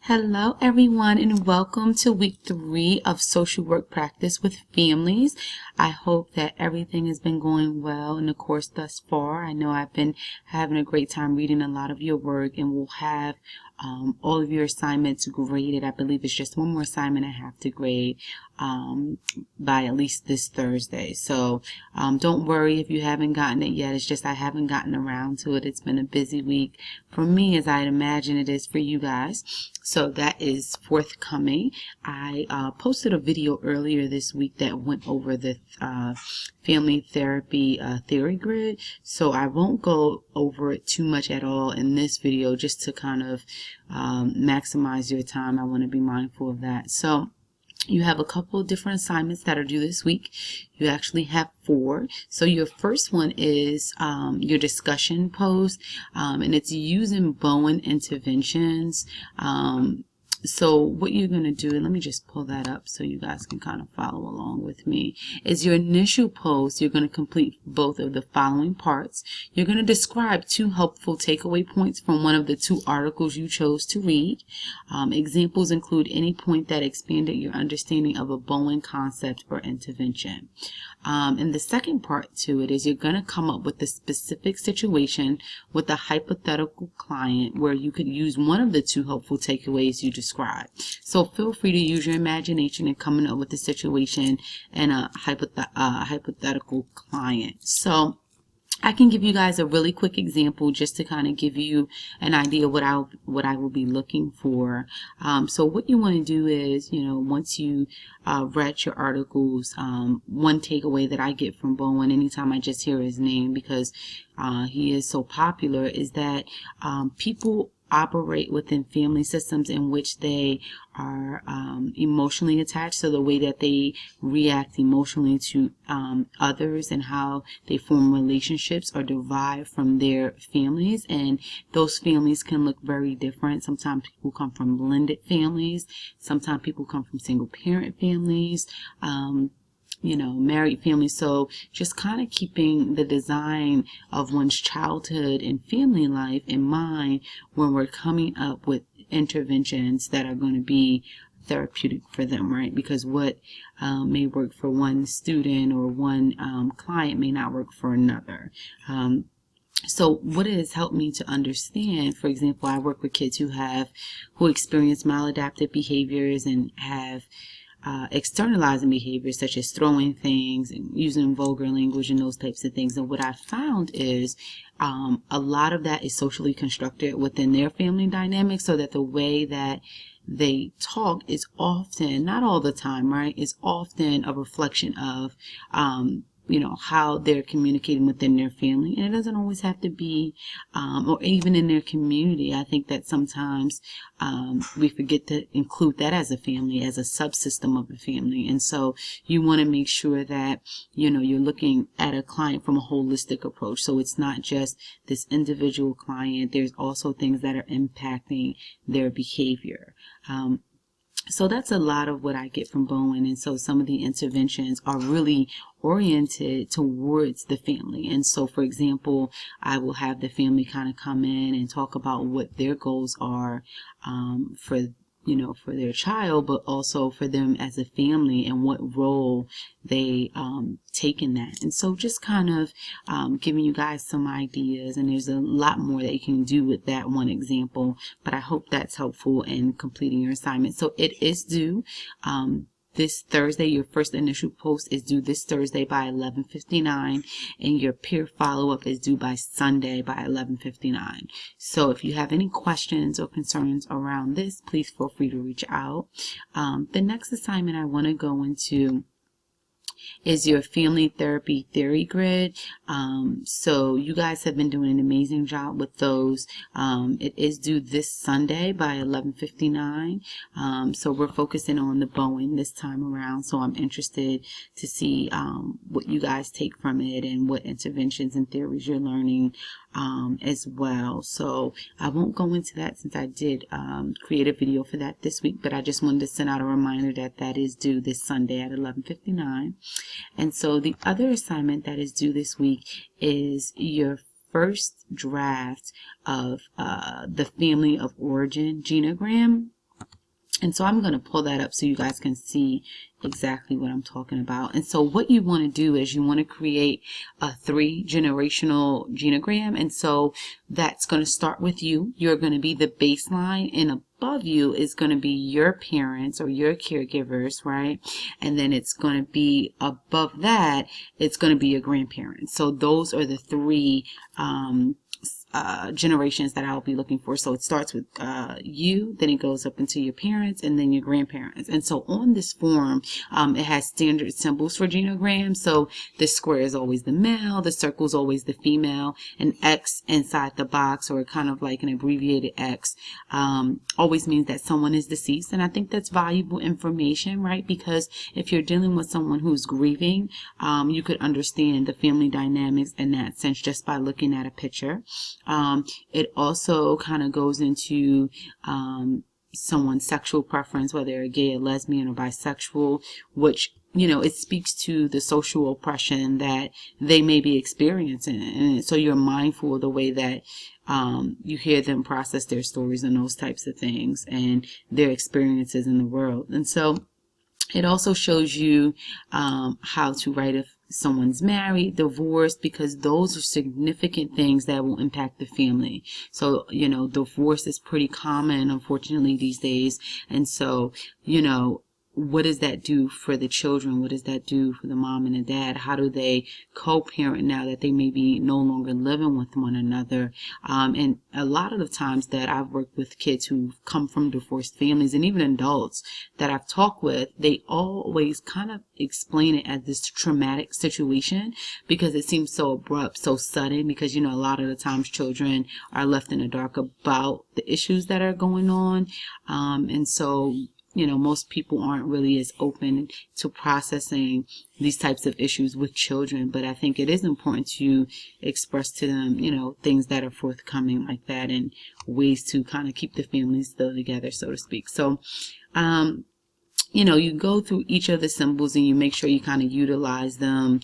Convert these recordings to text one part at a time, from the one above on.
Hello, everyone, and welcome to week 3 of social work practice with families. I hope that everything has been going well in the course thus far. I know I've been having a great time reading a lot of your work, and we'll have all of your assignments graded. I believe it's just one more assignment I have to grade by at least this Thursday. So don't worry if you haven't gotten it yet. It's just I haven't gotten around to it. It's been a busy week for me, as I'd imagine it is for you guys. So that is forthcoming. I posted a video earlier this week that went over the family therapy theory grid. So I won't go over it too much at all in this video, just to kind of maximize your time. I want to be mindful of that. So you have a couple of different assignments that are due this week. You actually have 4. So your first one is your discussion post, and it's using Bowen interventions. So what you're going to do, and let me just pull that up so you guys can kind of follow along with me, is your initial post, you're going to complete both of the following parts. You're going to describe 2 helpful takeaway points from one of the 2 articles you chose to read. Examples include any point that expanded your understanding of a Bowen concept or intervention. And the second part to it is you're going to come up with a specific situation with a hypothetical client where you could use one of the 2 helpful takeaways you described. So feel free to use your imagination in coming up with a situation and a hypothetical client. So I can give you guys a really quick example just to kind of give you an idea what I will be looking for. So what you want to do is, once you read your articles, one takeaway that I get from Bowen anytime I just hear his name, because he is so popular, is that people operate within family systems in which they are emotionally attached. So the way that they react emotionally to others and how they form relationships are derived from their families, and those families can look very different. Sometimes people come from blended families, sometimes people come from single parent families, married families. So just kind of keeping the design of one's childhood and family life in mind when we're coming up with interventions that are going to be therapeutic for them, right? Because what may work for one student or one client may not work for another. So what it has helped me to understand, for example, I work with kids who experience maladaptive behaviors and have externalizing behaviors such as throwing things and using vulgar language and those types of things. And what I found is a lot of that is socially constructed within their family dynamic, so that the way that they talk is often, not all the time, right, is often a reflection of how they're communicating within their family. And it doesn't always have to be, or even in their community. I think that sometimes we forget to include that as a family, as a subsystem of a family. And so you want to make sure that, you're looking at a client from a holistic approach. So it's not just this individual client. There's also things that are impacting their behavior. So that's a lot of what I get from Bowen. And so some of the interventions are really oriented towards the family. And so, for example, I will have the family kind of come in and talk about what their goals are for their child, but also for them as a family and what role they take in that. And so just kind of giving you guys some ideas, and there's a lot more that you can do with that one example, but I hope that's helpful in completing your assignment. So it is due this Thursday. Your first initial post is due this Thursday by 11:59, and your peer follow-up is due by Sunday by 11:59. So if you have any questions or concerns around this, please feel free to reach out. The next assignment I want to go into is your family therapy theory grid. So you guys have been doing an amazing job with those. It is due this Sunday by 11:59. So we're focusing on the Bowen this time around. So I'm interested to see what you guys take from it and what interventions and theories you're learning as well. So I won't go into that since I did create a video for that this week, but I just wanted to send out a reminder that that is due this Sunday at 11:59. And so the other assignment that is due this week is your first draft of the family of origin genogram. And so I'm going to pull that up so you guys can see exactly what I'm talking about. And so what you want to do is you want to create a 3-generational genogram. And so that's going to start with you. You're going to be the baseline, and above you is going to be your parents or your caregivers, right? And then it's going to be above that, it's going to be your grandparents. So those are the 3 generations that I'll be looking for. So it starts with you, then it goes up into your parents, and then your grandparents. And so on this form, it has standard symbols for genograms. So the square is always the male, the circle is always the female, an X inside the box, or kind of like an abbreviated X, always means that someone is deceased. And I think that's valuable information, right? Because if you're dealing with someone who's grieving, you could understand the family dynamics in that sense just by looking at a picture. It also kind of goes into someone's sexual preference, whether they're gay or lesbian or bisexual, which, you know, it speaks to the social oppression that they may be experiencing. And so you're mindful of the way that you hear them process their stories and those types of things and their experiences in the world. And so it also shows you how to write if someone's married, divorced, because those are significant things that will impact the family. So, you know, divorce is pretty common, unfortunately, these days. And so, you know, what does that do for the children? What does that do for the mom and the dad? How do they co-parent now that they may be no longer living with one another? And a lot of the times that I've worked with kids who come from divorced families, and even adults that I've talked with, they always kind of explain it as this traumatic situation because it seems so abrupt, so sudden, because, you know, a lot of the times children are left in the dark about the issues that are going on. And so, you know, most people aren't really as open to processing these types of issues with children, but I think it is important to express to them, you know, things that are forthcoming like that and ways to kind of keep the family still together, so to speak. So, you know, you go through each of the symbols and you make sure you kind of utilize them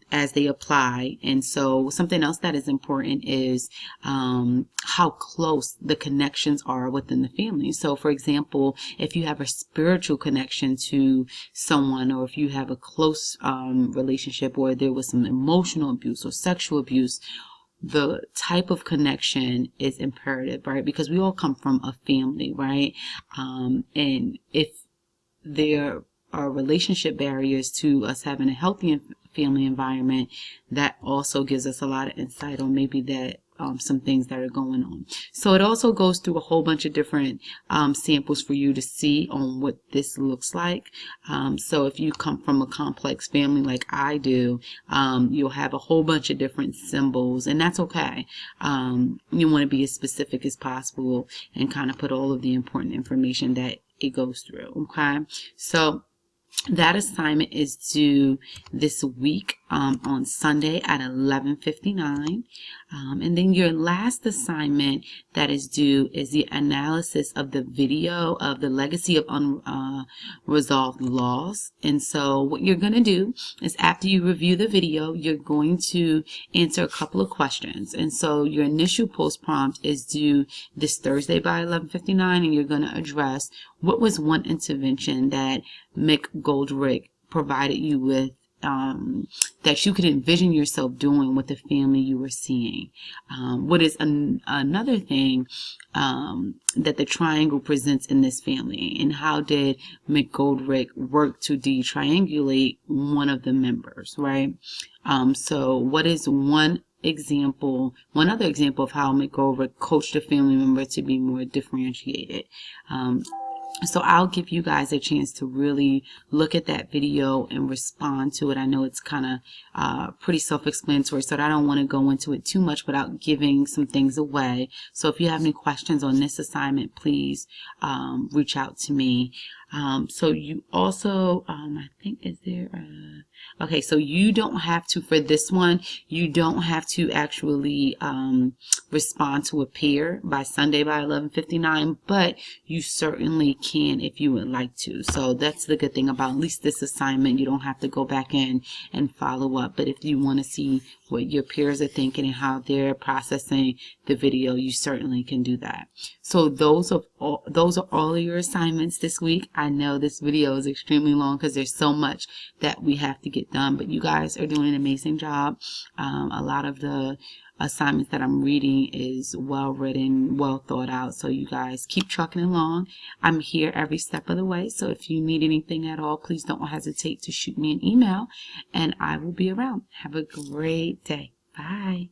as they apply. And so something else that is important is how close the connections are within the family. So, for example, if you have a spiritual connection to someone, or if you have a close relationship, or there was some emotional abuse or sexual abuse, the type of connection is imperative, right? Because we all come from a family, right? And if there are relationship barriers to us having a healthy family environment, that also gives us a lot of insight on maybe that some things that are going on. So it also goes through a whole bunch of different samples for you to see on what this looks like. So if you come from a complex family like I do, you'll have a whole bunch of different symbols, and that's okay. You want to be as specific as possible and kind of put all of the important information that it goes through. Okay, so that assignment is due this week on Sunday at 11:59. And then your last assignment that is due is the analysis of the video of the legacy of unresolved loss. And so what you're going to do is, after you review the video, you're going to answer a couple of questions. And so your initial post prompt is due this Thursday by 11:59, and you're going to address what was one intervention that Mick Goldrick provided you with, that you could envision yourself doing with the family you were seeing. What is another thing that the triangle presents in this family, and how did Mick Goldrick work to de-triangulate one of the members, right? So what is one other example of how Mick Goldrick coached a family member to be more differentiated? So I'll give you guys a chance to really look at that video and respond to it. I know it's kind of pretty self-explanatory, so I don't want to go into it too much without giving some things away. So if you have any questions on this assignment, please reach out to me. So you also, I think, is there okay, so you don't have to, for this one, you don't have to actually respond to a pair by Sunday by 11:59, but you certainly can if you would like to. So that's the good thing about at least this assignment. You don't have to go back in and follow up, but if you want to see what your peers are thinking and how they're processing the video, you certainly can do that. So So those are all of your assignments this week. I know this video is extremely long because there's so much that we have to get done, but you guys are doing an amazing job. A lot of the assignments that I'm reading is well written, well thought out. So you guys keep trucking along. I'm here every step of the way. So if you need anything at all, please don't hesitate to shoot me an email and I will be around. Have a great day. Bye.